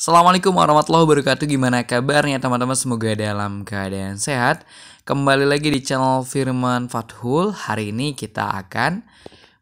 Assalamualaikum warahmatullahi wabarakatuh. Gimana kabarnya teman-teman? Semoga dalam keadaan sehat. Kembali lagi di channel Firman Fathul. Hari ini kita akan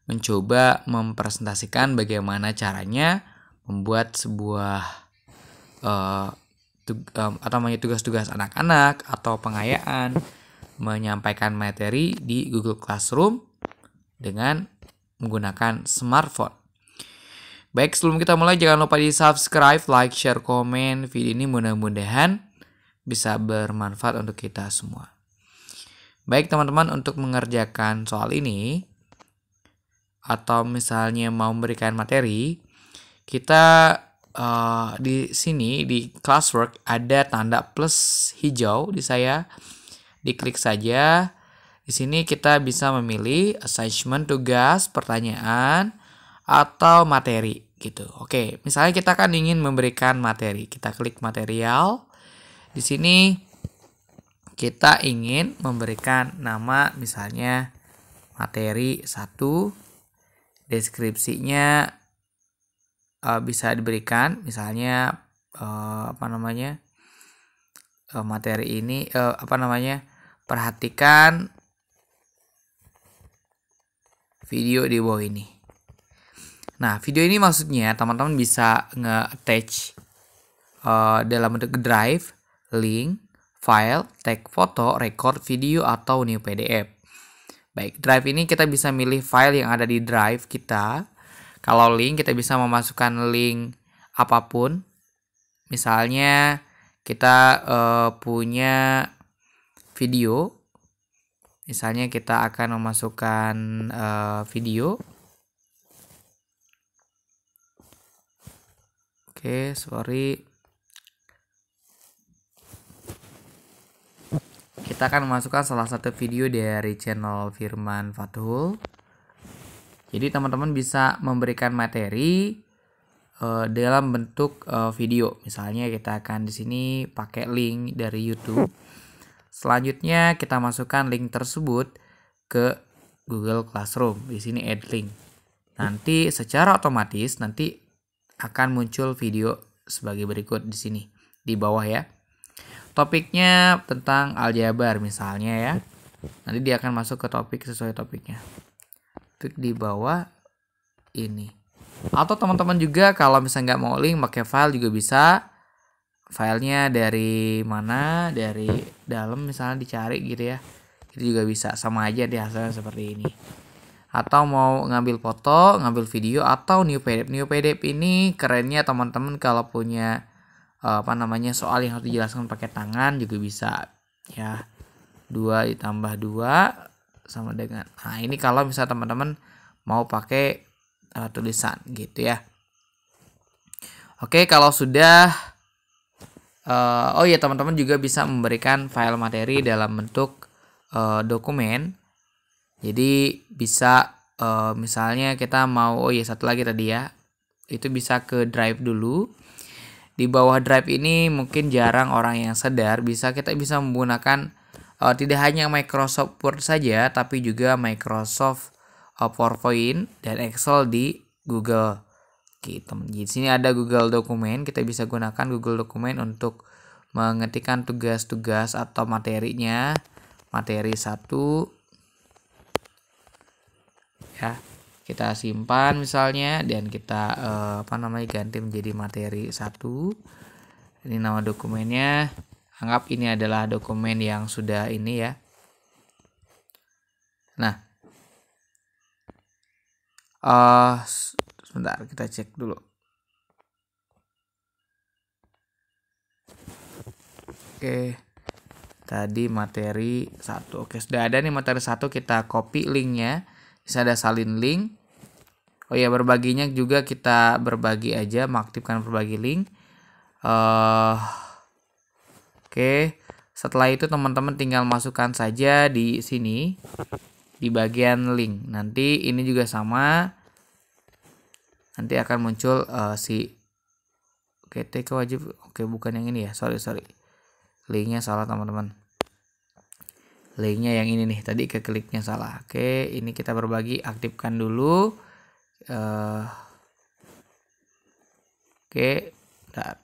mencoba mempresentasikan bagaimana caranya membuat sebuah tugas-tugas anak-anak atau pengayaan, menyampaikan materi di Google Classroom dengan menggunakan smartphone. Baik, sebelum kita mulai jangan lupa di subscribe, like, share, komen video ini, mudah-mudahan bisa bermanfaat untuk kita semua. Baik teman-teman, untuk mengerjakan soal ini atau misalnya mau memberikan materi, kita di sini di classwork ada tanda plus hijau di saya, diklik saja. Di sini kita bisa memilih assignment, tugas, pertanyaan, atau materi gitu. Oke, misalnya kita kan ingin memberikan materi. Kita klik material. Di sini kita ingin memberikan nama misalnya materi 1. Deskripsinya bisa diberikan misalnya materi ini perhatikan video di bawah ini. Nah, video ini maksudnya teman-teman bisa nge-attach dalam bentuk drive, link, file, tag foto, record video, atau new PDF. Baik, drive ini kita bisa milih file yang ada di drive kita. Kalau link, kita bisa memasukkan link apapun. Misalnya kita punya video. Misalnya kita akan memasukkan video. Oke, sorry. Kita akan memasukkan salah satu video dari channel Firman Fathul. Jadi teman-teman bisa memberikan materi dalam bentuk video. Misalnya kita akan di sini pakai link dari YouTube. Selanjutnya kita masukkan link tersebut ke Google Classroom. Di sini add link. Nanti secara otomatis nanti akan muncul video sebagai berikut di sini di bawah ya. Topiknya tentang aljabar misalnya ya. Nanti dia akan masuk ke topik sesuai topiknya. Klik di bawah ini. Atau teman-teman juga kalau misalnya nggak mau link pakai file juga bisa. Filenya dari mana? Dari dalam misalnya dicari gitu ya. Itu juga bisa, sama aja deh hasilnya seperti ini. Atau mau ngambil foto, ngambil video, atau new PDF. New PDF ini kerennya teman-teman kalau punya soal yang harus dijelaskan pakai tangan juga bisa ya. 2 ditambah 2 sama dengan. Nah, ini kalau misalnya teman-teman mau pakai tulisan gitu ya. Oke, kalau sudah teman-teman juga bisa memberikan file materi dalam bentuk dokumen. Jadi bisa misalnya kita mau satu lagi tadi ya. Itu bisa ke drive dulu. Di bawah drive ini mungkin jarang orang yang sadar, kita bisa menggunakan tidak hanya Microsoft Word saja tapi juga Microsoft PowerPoint dan Excel di Google. Gitu. Di sini ada Google Dokumen, kita bisa gunakan Google Dokumen untuk mengetikkan tugas-tugas atau materinya. Materi 1 ya, kita simpan misalnya dan kita ganti menjadi materi 1. Ini nama dokumennya. Anggap ini adalah dokumen yang sudah ini ya. Nah, sebentar kita cek dulu. Oke, tadi materi 1. Oke, sudah ada nih materi 1, kita copy linknya. Bisa ada salin link. Berbaginya juga kita berbagi aja, mengaktifkan berbagi link. Oke, setelah itu teman-teman tinggal masukkan saja di sini di bagian link. Nanti ini juga sama. Nanti akan muncul TK wajib. Oke, bukan yang ini ya. Sorry. Linknya salah teman-teman. Linknya yang ini nih, tadi kekliknya salah. Oke, ini kita berbagi, aktifkan dulu. Oke, bentar.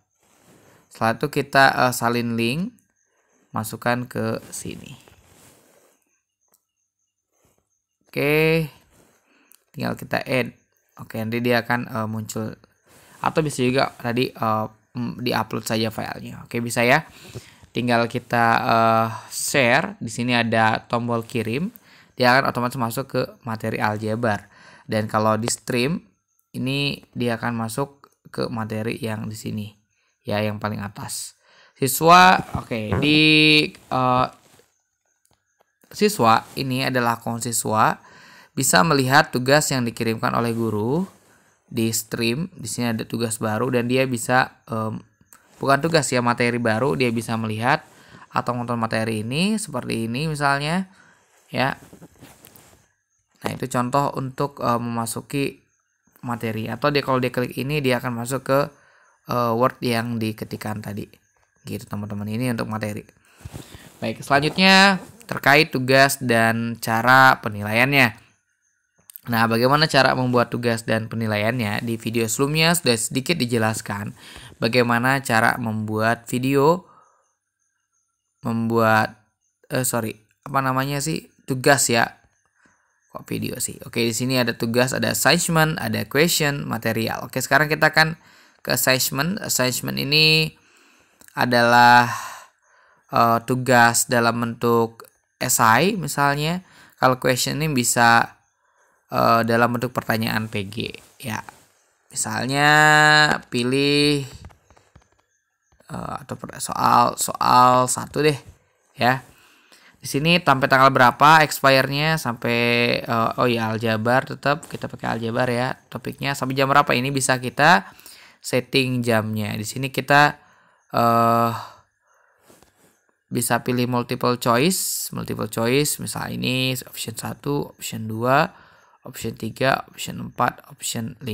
Setelah itu kita salin link, masukkan ke sini. Oke, tinggal kita add. Oke, nanti dia akan muncul. Atau bisa juga tadi di-upload saja filenya. Oke, bisa ya. Tinggal kita share. Di sini ada tombol kirim. Dia akan otomatis masuk ke materi aljabar. Dan kalau di stream, ini dia akan masuk ke materi yang di sini. Ya, yang paling atas. Siswa, oke, di siswa ini adalah akun siswa bisa melihat tugas yang dikirimkan oleh guru di stream. Di sini ada tugas baru dan dia bisa bukan tugas ya, materi baru, dia bisa melihat atau nonton materi ini seperti ini misalnya ya. Nah, itu contoh untuk memasuki materi, atau dia kalau dia klik ini dia akan masuk ke word yang diketikkan tadi. Gitu teman-teman, ini untuk materi. Baik, selanjutnya terkait tugas dan cara penilaiannya. Nah, bagaimana cara membuat tugas dan penilaiannya? Di video sebelumnya sudah sedikit dijelaskan bagaimana cara membuat video, tugas ya. Kok video sih? Oke, di sini ada tugas, ada assignment, ada question, material. Oke, sekarang kita akan ke assignment. Assignment ini adalah tugas dalam bentuk esai misalnya. Kalau question ini bisa dalam bentuk pertanyaan PG ya. Misalnya pilih atau soal 1 deh ya. Di sini sampai tanggal berapa expire-nya, sampai aljabar, tetap kita pakai aljabar ya. Topiknya sampai jam berapa, ini bisa kita setting jamnya. Di sini kita bisa pilih multiple choice, misal ini option 1, option 2, option 3, option 4, option 5.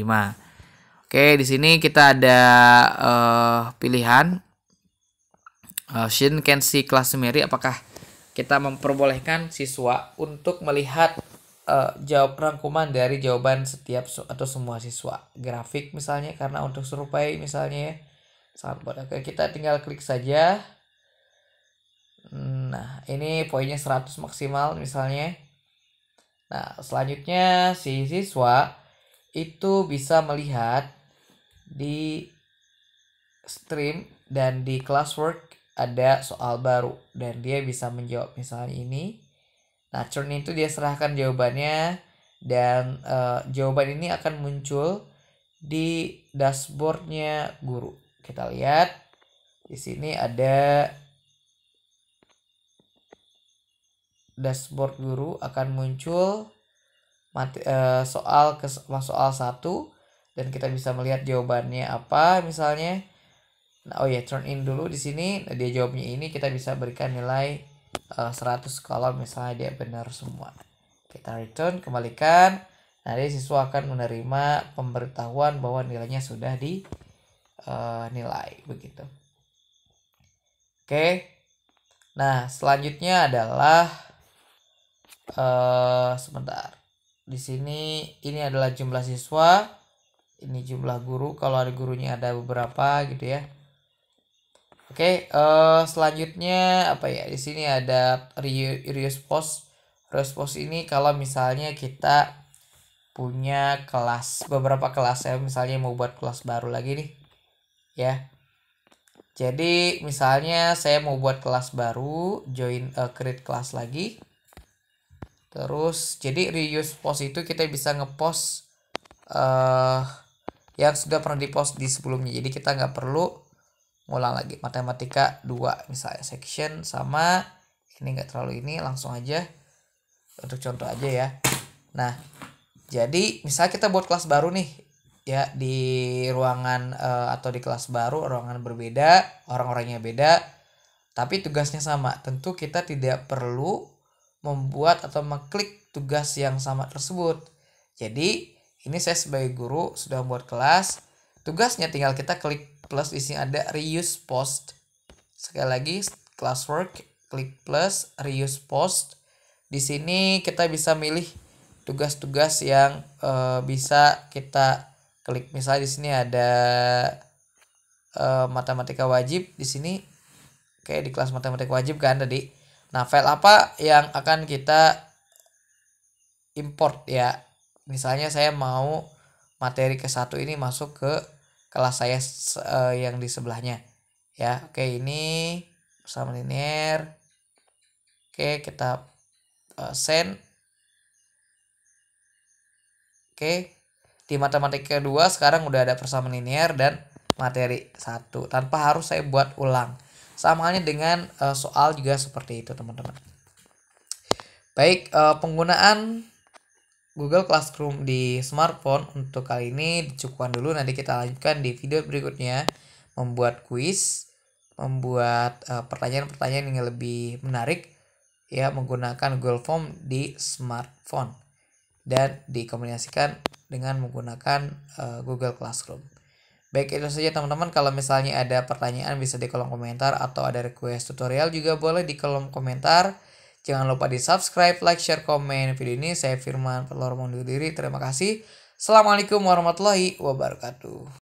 Oke, di sini kita ada pilihan option can see class summary, apakah kita memperbolehkan siswa untuk melihat jawab rangkuman dari jawaban setiap atau semua siswa. Grafik misalnya, karena untuk survei misalnya ya. Oke, kita tinggal klik saja. Nah, ini poinnya 100 maksimal misalnya. Nah, selanjutnya si siswa itu bisa melihat di stream dan di classwork ada soal baru dan dia bisa menjawab misalnya ini. Nah, turn itu dia serahkan jawabannya dan jawaban ini akan muncul di dashboardnya guru. Kita lihat di sini ada dashboard guru, akan muncul soal 1 dan kita bisa melihat jawabannya apa misalnya. Nah, turn in dulu di sini. Nah, dia jawabnya ini, kita bisa berikan nilai 100 kalau misalnya dia benar semua. Kita return, kembalikan. Nah, dia siswa akan menerima pemberitahuan bahwa nilainya sudah dinilai begitu. Oke. Nah, selanjutnya adalah sebentar. Di sini ini adalah jumlah siswa, ini jumlah guru kalau ada gurunya, ada beberapa gitu ya. Oke, selanjutnya apa ya? Di sini ada reuse post. Reuse post ini kalau misalnya kita punya kelas, beberapa kelas ya, misalnya mau buat kelas baru lagi nih ya. Jadi misalnya saya mau buat kelas baru, create kelas lagi. Terus jadi reuse post itu kita bisa ngepost yang sudah pernah dipost di sebelumnya. Jadi kita nggak perlu ngulang lagi. Matematika 2 misalnya section sama ini, nggak terlalu ini, langsung aja untuk contoh aja ya. Nah, jadi misalnya kita buat kelas baru nih ya, di ruangan atau di kelas baru, ruangan berbeda, orang-orangnya beda, tapi tugasnya sama. Tentu kita tidak perlu membuat atau mengklik tugas yang sama tersebut. Jadi ini saya sebagai guru sudah membuat kelas, tugasnya tinggal kita klik plus, di sini ada reuse post. Sekali lagi classwork, klik plus reuse post. Di sini kita bisa milih tugas-tugas yang bisa kita klik. Misalnya di sini ada matematika wajib di sini. Oke, di kelas matematika wajib kan tadi. Nah, file apa yang akan kita import ya? Misalnya saya mau materi ke-1 ini masuk ke kelas saya yang di sebelahnya. Ya, oke, ini persamaan linear. Oke, kita send. Oke, di matematika 2 sekarang udah ada persamaan linear dan materi 1 tanpa harus saya buat ulang. Sama halnya dengan soal juga seperti itu, teman-teman. Baik, penggunaan Google Classroom di smartphone untuk kali ini dicukupkan dulu. Nanti kita lanjutkan di video berikutnya, membuat kuis, membuat pertanyaan-pertanyaan yang lebih menarik ya menggunakan Google Form di smartphone dan dikombinasikan dengan menggunakan Google Classroom. Baik, itu saja teman-teman. Kalau misalnya ada pertanyaan bisa di kolom komentar atau ada request tutorial juga boleh di kolom komentar. Jangan lupa di subscribe, like, share, komen video ini. Saya Firman Fadlur undur diri. Terima kasih. Assalamualaikum warahmatullahi wabarakatuh.